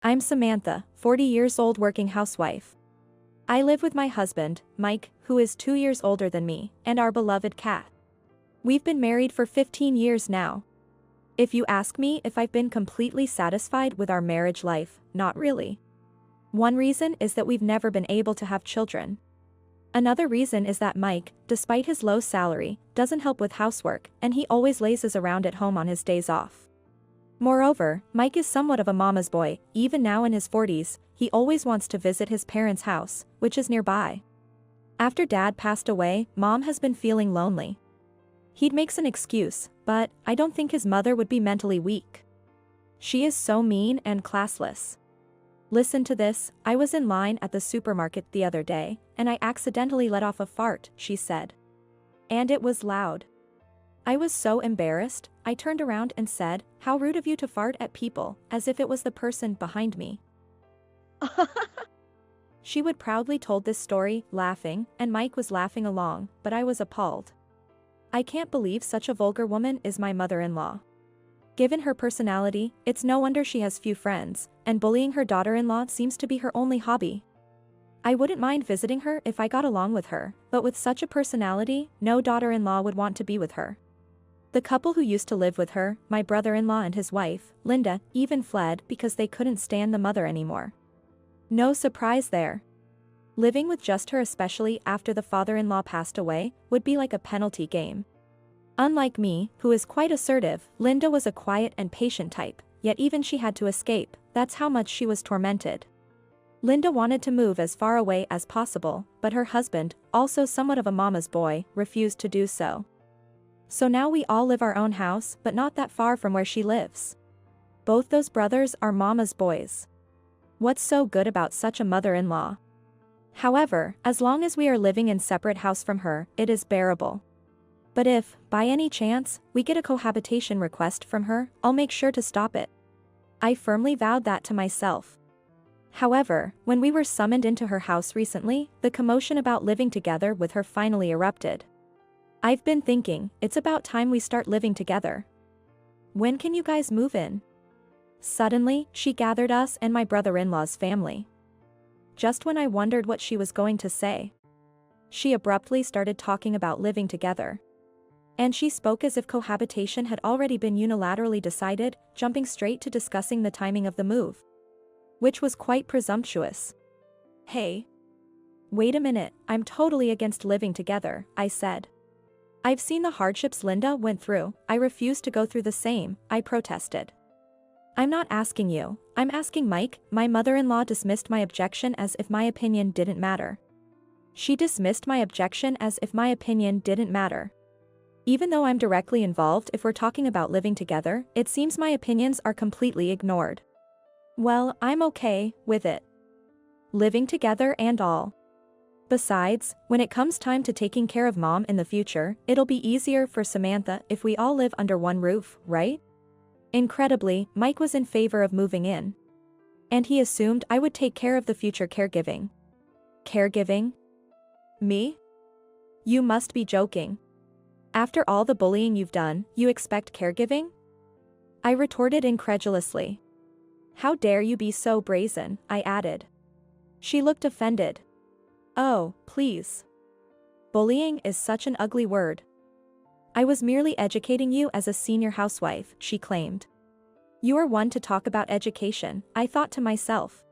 I'm Samantha, 40 years old working housewife. I live with my husband, Mike, who is 2 years older than me, and our beloved cat. We've been married for 15 years now. If you ask me if I've been completely satisfied with our marriage life, not really. One reason is that we've never been able to have children. Another reason is that Mike, despite his low salary, doesn't help with housework, and he always lazes around at home on his days off. Moreover, Mike is somewhat of a mama's boy. Even now in his 40s, he always wants to visit his parents' house, which is nearby. After Dad passed away, Mom has been feeling lonely. He makes an excuse, but I don't think his mother would be mentally weak. She is so mean and classless. Listen to this, I was in line at the supermarket the other day, and I accidentally let off a fart, she said. And it was loud. I was so embarrassed, I turned around and said, "How rude of you to fart at people," as if it was the person behind me. She would proudly told this story, laughing, and Mike was laughing along, but I was appalled. I can't believe such a vulgar woman is my mother-in-law. Given her personality, it's no wonder she has few friends, and bullying her daughter-in-law seems to be her only hobby. I wouldn't mind visiting her if I got along with her, but with such a personality, no daughter-in-law would want to be with her. The couple who used to live with her, my brother-in-law and his wife, Linda, even fled because they couldn't stand the mother anymore. No surprise there. Living with just her, especially after the father-in-law passed away, would be like a penalty game. Unlike me, who is quite assertive, Linda was a quiet and patient type, yet even she had to escape, that's how much she was tormented. Linda wanted to move as far away as possible, but her husband, also somewhat of a mama's boy, refused to do so. So now we all live our own house, but not that far from where she lives. Both those brothers are mama's boys. What's so good about such a mother-in-law? However, as long as we are living in separate house from her, it is bearable. But if, by any chance, we get a cohabitation request from her, I'll make sure to stop it. I firmly vowed that to myself. However, when we were summoned into her house recently, the commotion about living together with her finally erupted. I've been thinking, it's about time we start living together. When can you guys move in? Suddenly, she gathered us and my brother-in-law's family. Just when I wondered what she was going to say, she abruptly started talking about living together. And she spoke as if cohabitation had already been unilaterally decided, jumping straight to discussing the timing of the move. Which was quite presumptuous. Hey. Wait a minute, I'm totally against living together, I said. I've seen the hardships Linda went through, I refuse to go through the same, I protested. I'm not asking you, I'm asking Mike. My mother-in-law dismissed my objection as if my opinion didn't matter. She dismissed my objection as if my opinion didn't matter. Even though I'm directly involved if we're talking about living together, it seems my opinions are completely ignored. Well, I'm okay with it. Living together and all. Besides, when it comes time to taking care of Mom in the future, it'll be easier for Samantha if we all live under one roof, right? Incredibly, Mike was in favor of moving in. And he assumed I would take care of the future caregiving. Caregiving? Me? You must be joking. After all the bullying you've done, you expect caregiving? I retorted incredulously. How dare you be so brazen, I added. She looked offended. Oh, please. Bullying is such an ugly word. I was merely educating you as a senior housewife, she claimed. You are one to talk about education, I thought to myself.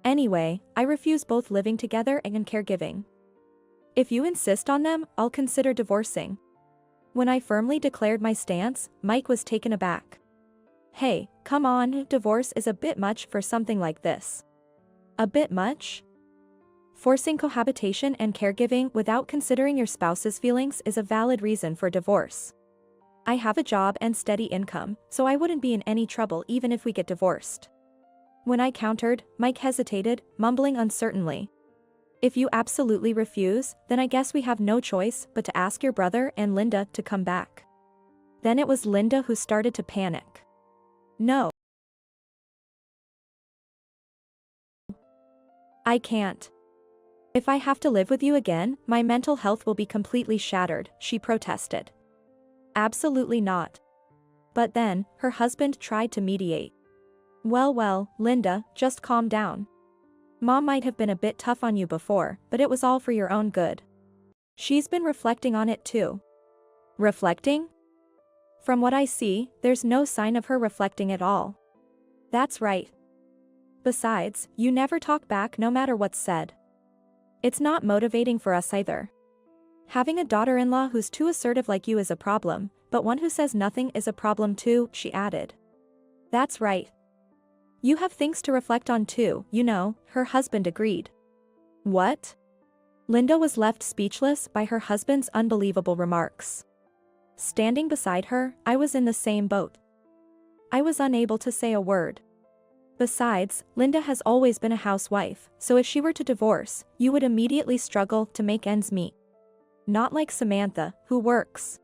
Anyway, I refuse both living together and caregiving. If you insist on them, I'll consider divorcing. When I firmly declared my stance, Mike was taken aback. Hey, come on, divorce is a bit much for something like this. A bit much? Forcing cohabitation and caregiving without considering your spouse's feelings is a valid reason for divorce. I have a job and steady income, so I wouldn't be in any trouble even if we get divorced. When I countered, Mike hesitated, mumbling uncertainly. If you absolutely refuse, then I guess we have no choice but to ask your brother and Linda to come back. Then it was Linda who started to panic. No. I can't. If I have to live with you again, my mental health will be completely shattered, she protested. Absolutely not. But then, her husband tried to mediate. Well, Linda, just calm down. Mom might have been a bit tough on you before, but it was all for your own good. She's been reflecting on it too. Reflecting? From what I see, there's no sign of her reflecting at all. That's right. Besides, you never talk back no matter what's said. It's not motivating for us either. Having a daughter-in-law who's too assertive like you is a problem, but one who says nothing is a problem too, she added. That's right. You have things to reflect on too, you know, her husband agreed. What? Linda was left speechless by her husband's unbelievable remarks. Standing beside her, I was in the same boat. I was unable to say a word. Besides, Linda has always been a housewife, so if she were to divorce, you would immediately struggle to make ends meet. Not like Samantha, who works.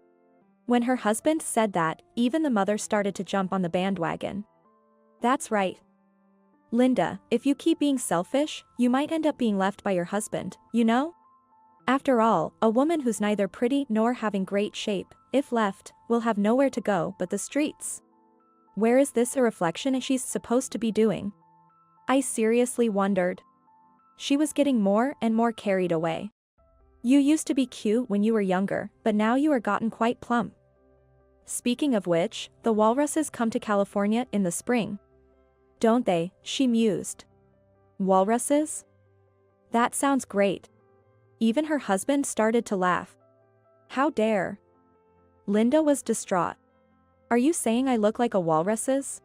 When her husband said that, even the mother started to jump on the bandwagon. That's right. Linda, if you keep being selfish, you might end up being left by your husband, you know? After all, a woman who's neither pretty nor having great shape, if left, will have nowhere to go but the streets. Where is this a reflection she's supposed to be doing? I seriously wondered. She was getting more and more carried away. You used to be cute when you were younger, but now you are gotten quite plump. Speaking of which, the walruses come to California in the spring. Don't they? She mused. Walruses? That sounds great. Even her husband started to laugh. How dare? Linda was distraught. Are you saying I look like a walrus's?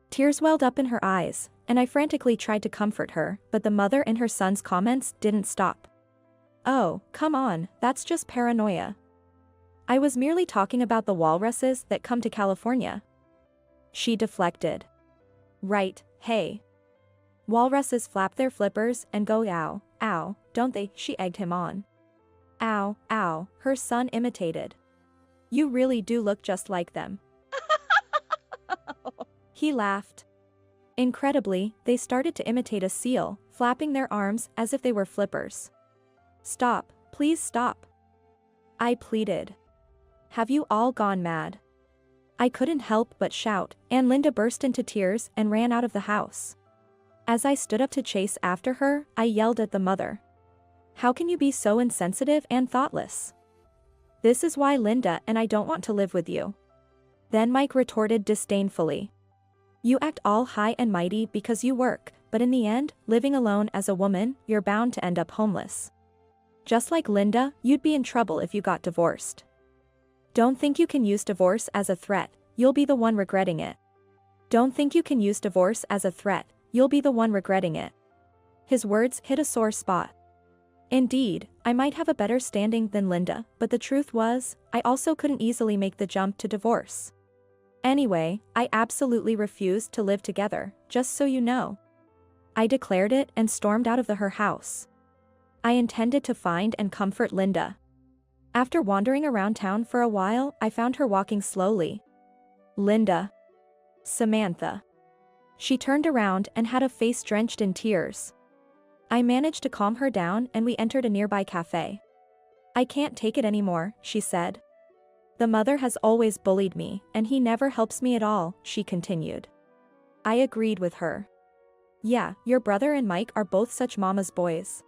Tears welled up in her eyes, and I frantically tried to comfort her, but the mother and her son's comments didn't stop. Oh, come on, that's just paranoia. I was merely talking about the walruses that come to California. She deflected. Right, hey. Walruses flap their flippers and go ow, ow, don't they? She egged him on. Ow, ow, her son imitated. You really do look just like them. He laughed. Incredibly, they started to imitate a seal, flapping their arms as if they were flippers. Stop, please stop. I pleaded. Have you all gone mad? I couldn't help but shout, and Linda burst into tears and ran out of the house. As I stood up to chase after her, I yelled at the mother. How can you be so insensitive and thoughtless? This is why Linda and I don't want to live with you. Then Mike retorted disdainfully. You act all high and mighty because you work, but in the end, living alone as a woman, you're bound to end up homeless. Just like Linda, you'd be in trouble if you got divorced. Don't think you can use divorce as a threat, you'll be the one regretting it. Don't think you can use divorce as a threat, you'll be the one regretting it. His words hit a sore spot. Indeed, I might have a better standing than Linda, but the truth was, I also couldn't easily make the jump to divorce. Anyway, I absolutely refused to live together, just so you know. I declared it and stormed out of her house. I intended to find and comfort Linda. After wandering around town for a while, I found her walking slowly. Linda. Samantha. She turned around and had a face drenched in tears. I managed to calm her down and we entered a nearby cafe. I can't take it anymore, she said. The mother has always bullied me, and he never helps me at all, she continued. I agreed with her. Yeah, your brother and Mike are both such mama's boys.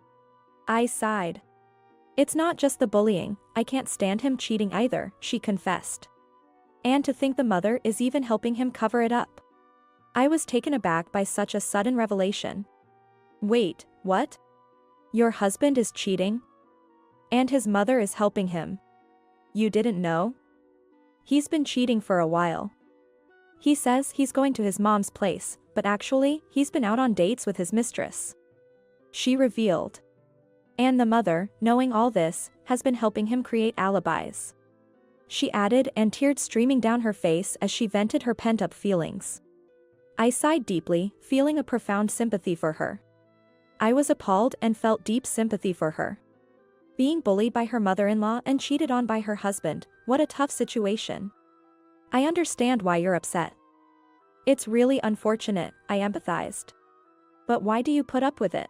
I sighed. It's not just the bullying, I can't stand him cheating either, she confessed. And to think the mother is even helping him cover it up. I was taken aback by such a sudden revelation. Wait, what? Your husband is cheating? And his mother is helping him. You didn't know? He's been cheating for a while. He says he's going to his mom's place, but actually, he's been out on dates with his mistress. She revealed. And the mother, knowing all this, has been helping him create alibis. She added, and tears streaming down her face as she vented her pent-up feelings. I sighed deeply, feeling a profound sympathy for her. I was appalled and felt deep sympathy for her. Being bullied by her mother-in-law and cheated on by her husband, what a tough situation. I understand why you're upset. It's really unfortunate, I empathized. But why do you put up with it?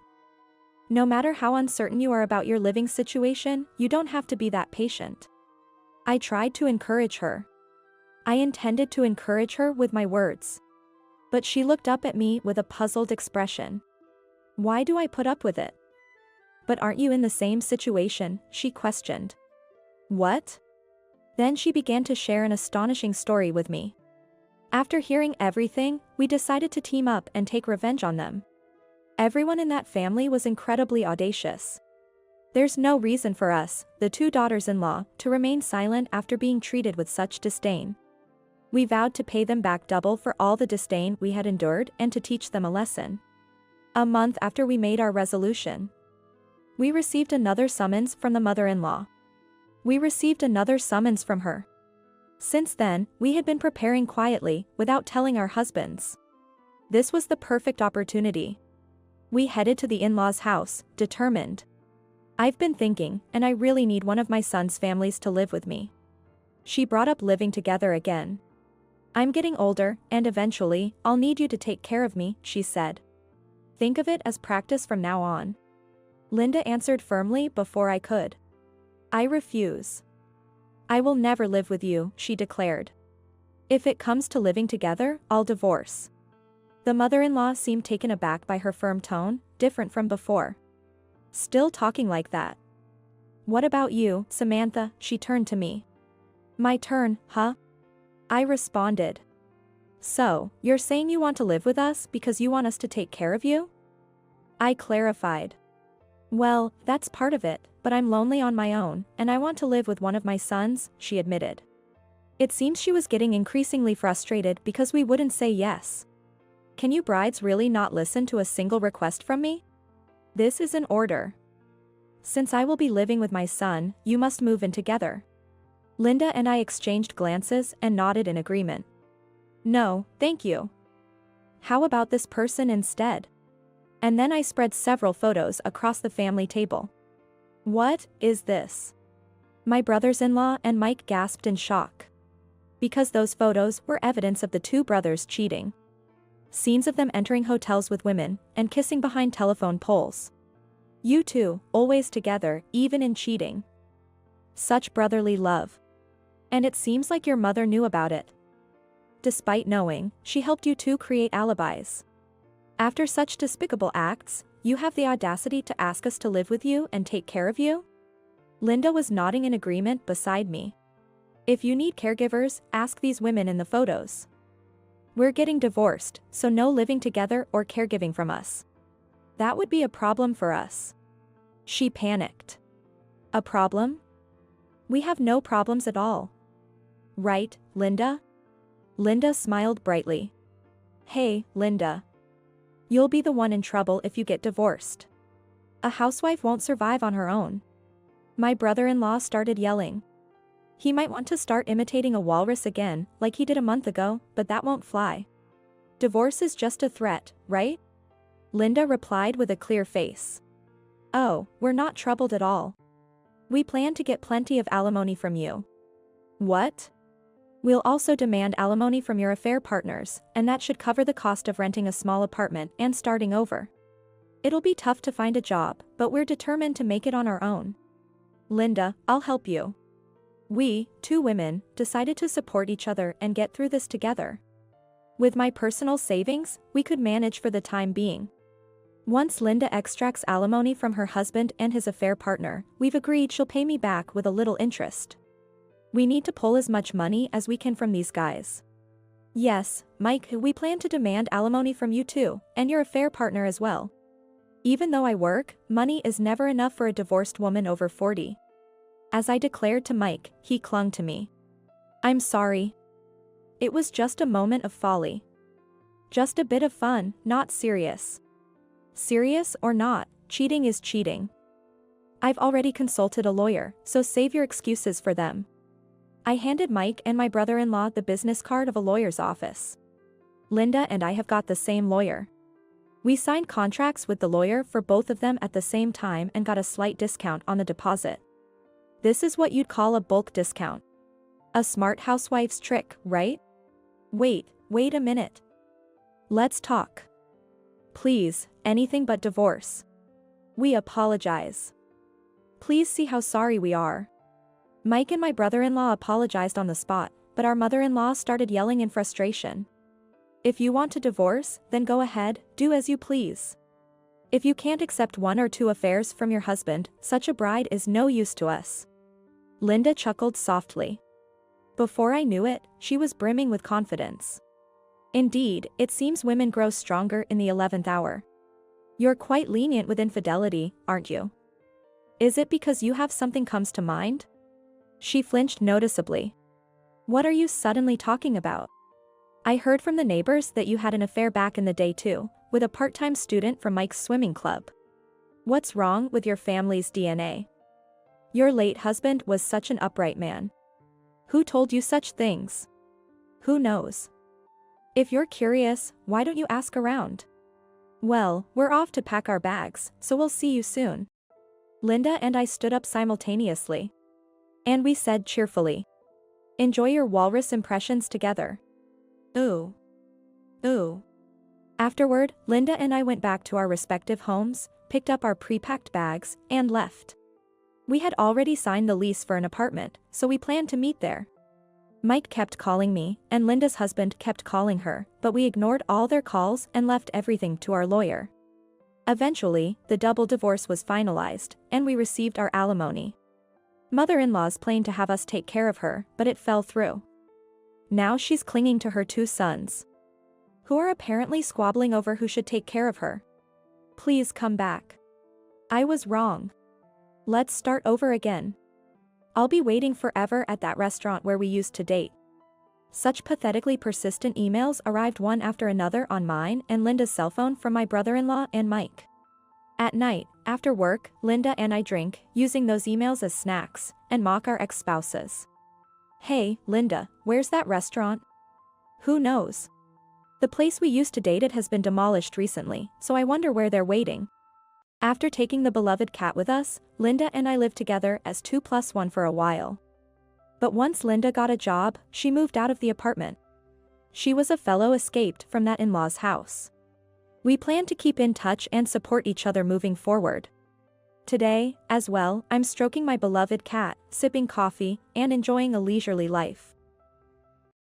No matter how uncertain you are about your living situation, you don't have to be that patient. I tried to encourage her. I intended to encourage her with my words. But she looked up at me with a puzzled expression. Why do I put up with it? But aren't you in the same situation? She questioned. What? Then she began to share an astonishing story with me. After hearing everything, we decided to team up and take revenge on them. Everyone in that family was incredibly audacious. There's no reason for us, the two daughters-in-law, to remain silent after being treated with such disdain. We vowed to pay them back double for all the disdain we had endured and to teach them a lesson. A month after we made our resolution, we received another summons from the mother-in-law. We received another summons from her. Since then, we had been preparing quietly, without telling our husbands. This was the perfect opportunity. We headed to the in-laws' house, determined. I've been thinking, and I really need one of my son's families to live with me. She brought up living together again. I'm getting older, and eventually, I'll need you to take care of me, she said. Think of it as practice from now on. Linda answered firmly before I could. I refuse. I will never live with you, she declared. If it comes to living together, I'll divorce. The mother-in-law seemed taken aback by her firm tone, different from before. Still talking like that. What about you, Samantha? She turned to me. My turn, huh? I responded. So, you're saying you want to live with us because you want us to take care of you? I clarified. Well, that's part of it, but I'm lonely on my own, and I want to live with one of my sons, she admitted. It seems she was getting increasingly frustrated because we wouldn't say yes. Can you brides really not listen to a single request from me? This is an order. Since I will be living with my son, you must move in together. Linda and I exchanged glances and nodded in agreement. No, thank you. How about this person instead? And then I spread several photos across the family table. What is this? My brothers-in-law and Mike gasped in shock. Because those photos were evidence of the two brothers cheating. Scenes of them entering hotels with women and kissing behind telephone poles. You two, always together, even in cheating. Such brotherly love. And it seems like your mother knew about it. Despite knowing, she helped you two create alibis. After such despicable acts, you have the audacity to ask us to live with you and take care of you? Linda was nodding in agreement beside me. If you need caregivers, ask these women in the photos. We're getting divorced, so no living together or caregiving from us. That would be a problem for us. She panicked. A problem? We have no problems at all. Right, Linda? Linda smiled brightly. Hey, Linda. You'll be the one in trouble if you get divorced. A housewife won't survive on her own. My brother-in-law started yelling. He might want to start imitating a walrus again, like he did a month ago, but that won't fly. Divorce is just a threat, right? Linda replied with a clear face. Oh, we're not troubled at all. We plan to get plenty of alimony from you. What? We'll also demand alimony from your affair partners, and that should cover the cost of renting a small apartment and starting over. It'll be tough to find a job, but we're determined to make it on our own. Linda, I'll help you. We, two women, decided to support each other and get through this together. With my personal savings, we could manage for the time being. Once Linda extracts alimony from her husband and his affair partner, we've agreed she'll pay me back with a little interest. We need to pull as much money as we can from these guys. Yes, Mike, we plan to demand alimony from you too, and your affair partner as well. Even though I work, money is never enough for a divorced woman over 40. As I declared to Mike, he clung to me. I'm sorry. It was just a moment of folly. Just a bit of fun, not serious. Serious or not, cheating is cheating. I've already consulted a lawyer, so save your excuses for them. I handed Mike and my brother-in-law the business card of a lawyer's office. Linda and I have got the same lawyer. We signed contracts with the lawyer for both of them at the same time and got a slight discount on the deposit. This is what you'd call a bulk discount. A smart housewife's trick, right? Wait a minute. Let's talk. Please, anything but divorce. We apologize. Please see how sorry we are. Mike and my brother-in-law apologized on the spot, but our mother-in-law started yelling in frustration. If you want to divorce, then go ahead, do as you please. If you can't accept 1 or 2 affairs from your husband, such a bride is no use to us. Linda chuckled softly. Before I knew it, she was brimming with confidence. Indeed, it seems women grow stronger in the 11th hour. You're quite lenient with infidelity, aren't you? Is it because you have something comes to mind? She flinched noticeably. What are you suddenly talking about? I heard from the neighbors that you had an affair back in the day too, with a part-time student from Mike's swimming club. What's wrong with your family's DNA? Your late husband was such an upright man. Who told you such things? Who knows? If you're curious, why don't you ask around? Well, we're off to pack our bags, so we'll see you soon. Linda and I stood up simultaneously. And we said cheerfully. Enjoy your walrus impressions together. Ooh. Ooh. Afterward, Linda and I went back to our respective homes, picked up our pre-packed bags, and left. We had already signed the lease for an apartment, so we planned to meet there. Mike kept calling me, and Linda's husband kept calling her, but we ignored all their calls and left everything to our lawyer. Eventually, the double divorce was finalized, and we received our alimony. Mother-in-law's planned to have us take care of her, but it fell through. Now she's clinging to her 2 sons, who are apparently squabbling over who should take care of her. Please come back. I was wrong. Let's start over again. I'll be waiting forever at that restaurant where we used to date. Such pathetically persistent emails arrived one after another on mine and Linda's cell phone from my brother-in-law and Mike. At night, after work, Linda and I drink, using those emails as snacks, and mock our ex-spouses. Hey, Linda, where's that restaurant? Who knows? The place we used to date at has been demolished recently, so I wonder where they're waiting. After taking the beloved cat with us, Linda and I lived together as 2+1 for a while. But once Linda got a job, she moved out of the apartment. She was a fellow escaped from that in-law's house. We plan to keep in touch and support each other moving forward. Today, as well, I'm stroking my beloved cat, sipping coffee, and enjoying a leisurely life.